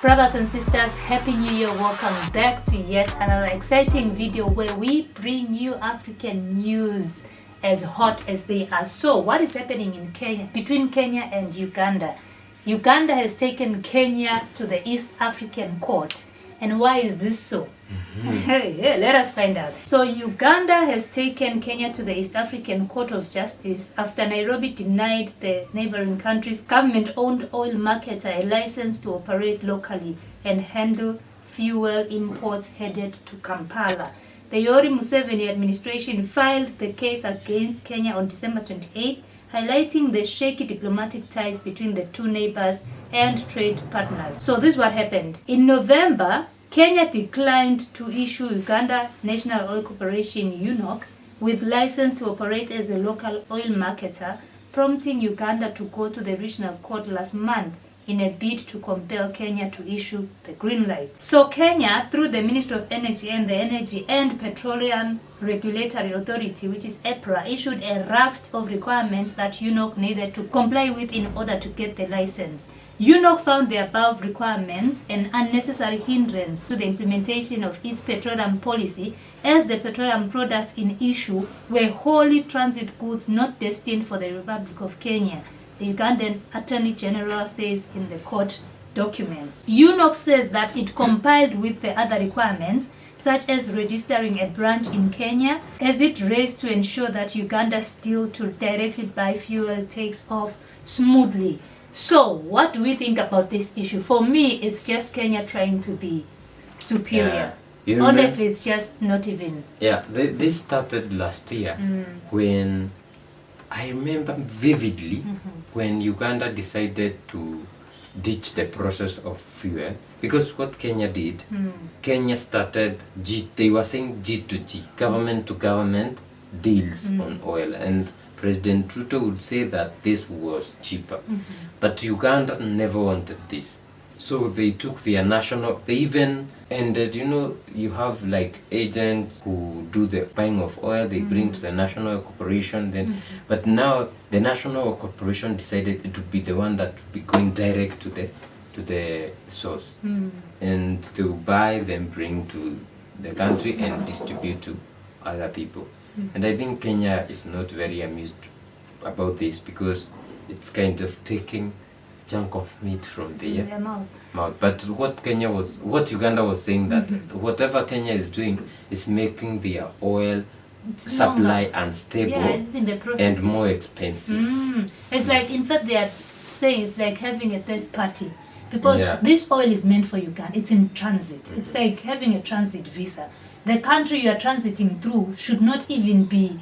Brothers and sisters, Happy New Year. Welcome back to yet another exciting video where we bring you African news as hot as they are. So what is happening in Kenya, between Kenya and Uganda? Uganda has taken Kenya to the East African Court. And why is this so? Yeah, let us find out. So Uganda has taken Kenya to the East African Court of Justice after Nairobi denied the neighboring country's government-owned oil marketer a license to operate locally and handle fuel imports headed to Kampala. The Museveni administration filed the case against Kenya on December 28, highlighting the shaky diplomatic ties between the two neighbors and trade partners. So this is what happened. In November, Kenya declined to issue Uganda National Oil Corporation (UNOC) with license to operate as a local oil marketer, prompting Uganda to go to the regional court last month in a bid to compel Kenya to issue the green light. So Kenya, through the Ministry of Energy and the Energy and Petroleum Regulatory Authority, which is EPRA, issued a raft of requirements that UNOC needed to comply with in order to get the license. UNOC found the above requirements an unnecessary hindrance to the implementation of its petroleum policy, as the petroleum products in issue were wholly transit goods not destined for the Republic of Kenya, the Ugandan Attorney General says in the court documents. UNOC says that it complied with the other requirements, such as registering a branch in Kenya, as it raced to ensure that Uganda's deal to directly buy fuel takes off smoothly. So, what do we think about this issue? For me, it's just Kenya trying to be superior. Honestly, it's just not even. Yeah, this started last year when I remember vividly when Uganda decided to ditch the process of fuel, because what Kenya did, Kenya started they were saying G to G, government to government deals on oil, and President Ruto would say that this was cheaper. But Uganda never wanted this. So they took their national, they even ended, you have like agents who do the buying of oil, they bring to the National Oil Corporation, then, but now the National Oil Corporation decided it would be the one that would be going direct to the source. And they will buy, then bring to the country and distribute to other people. And I think Kenya is not very amused about this, because it's kind of taking a chunk of meat from their mouth. But what Uganda was saying, that whatever Kenya is doing is making their oil supply unstable and more expensive. It's like, in fact, they are saying it's like having a third party, because this oil is meant for Uganda. It's in transit. It's like having a transit visa. The country you are transiting through should not even be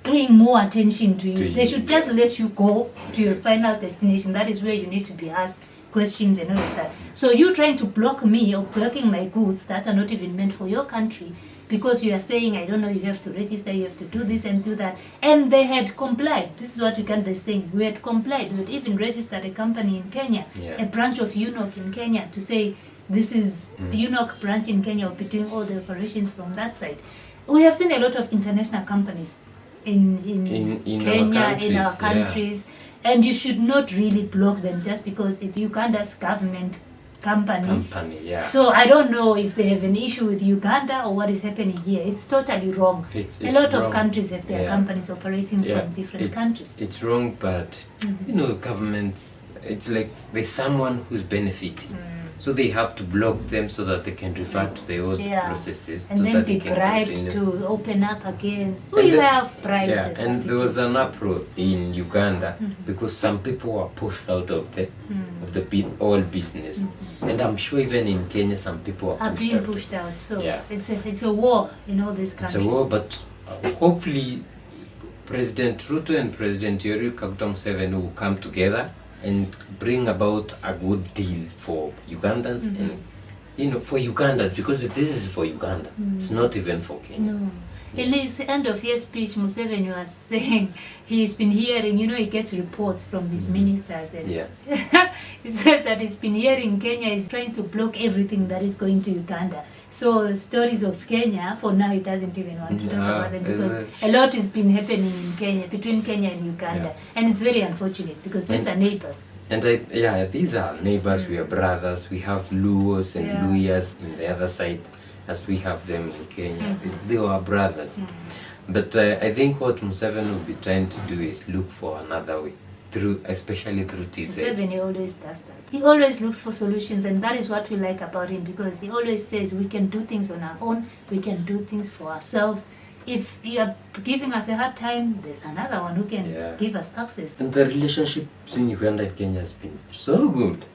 paying more attention to you. They should just let you go to your final destination. That is where you need to be asked questions and all of that. So you trying to block me or blocking my goods that are not even meant for your country, because you are saying, I don't know, you have to register, you have to do this and do that. And they had complied. This is what Uganda is saying. We had complied. We had even registered a company in Kenya, a branch of UNOC in Kenya, to say, this is UNOC branch in Kenya, will be doing all the operations from that side. We have seen a lot of international companies in Kenya, in our countries, and you should not really block them just because it's Uganda's government company. So I don't know if they have an issue with Uganda or what is happening here. It's totally wrong. A lot of countries have their companies operating from different countries. It's wrong, but governments, it's like there's someone who's benefiting. So they have to block them so that they can revert to their old processes. And then be bribed to open up again. We love bribes. And there was an uproar in Uganda because some people were pushed out of the oil business. And I'm sure even in Kenya some people are being pushed out. So it's a war in all these countries. It's a war, but hopefully President Ruto and President Museveni will come together and bring about a good deal for Ugandans and for Uganda, because this is for Uganda. It's not even for Kenya. No. In his end of year speech, Museveni was saying he's been hearing, he gets reports from these ministers, and he says that he's been hearing Kenya is trying to block everything that is going to Uganda. So stories of Kenya, for now he doesn't even want to talk about them, because a lot has been happening in Kenya, between Kenya and Uganda. And it's very unfortunate because these are neighbors. And these are neighbors, we are brothers, we have Luos and Luyas in the other side, as we have them in Kenya. They are brothers. But I think what Museveni will be trying to do is look for another way, especially through TZ. Museveni always does that. He always looks for solutions, and that is what we like about him, because he always says we can do things on our own, we can do things for ourselves. If you are giving us a hard time, there's another one who can give us access. And the relationship between Uganda and Kenya has been so good.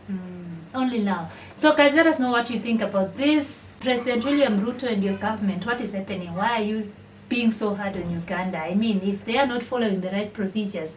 Only now. So guys, let us know what you think about this. President William Ruto and your government, what is happening? Why are you being so hard on Uganda? I mean, if they are not following the right procedures,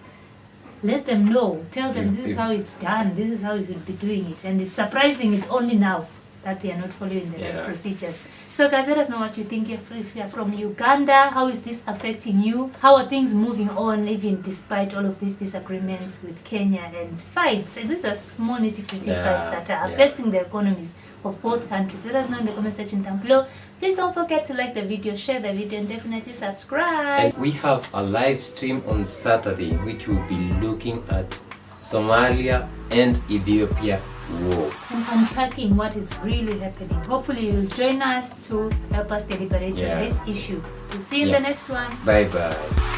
let them know. Tell them this is how it's done. This is how you should be doing it. And it's surprising it's only now that they are not following the right procedures. So guys, let us know what you think. If you are from Uganda, how is this affecting you? How are things moving on, even despite all of these disagreements with Kenya and fights? And these are small nitty-gritty fights that are affecting the economies of both countries. Let us know in the comment section down below. Please don't forget to like the video, share the video, and definitely subscribe. And we have a live stream on Saturday, which will be looking at Somalia and Ethiopia war. And unpacking what is really happening. Hopefully you'll join us to help us deliberate on this issue. We'll see you in the next one. Bye bye.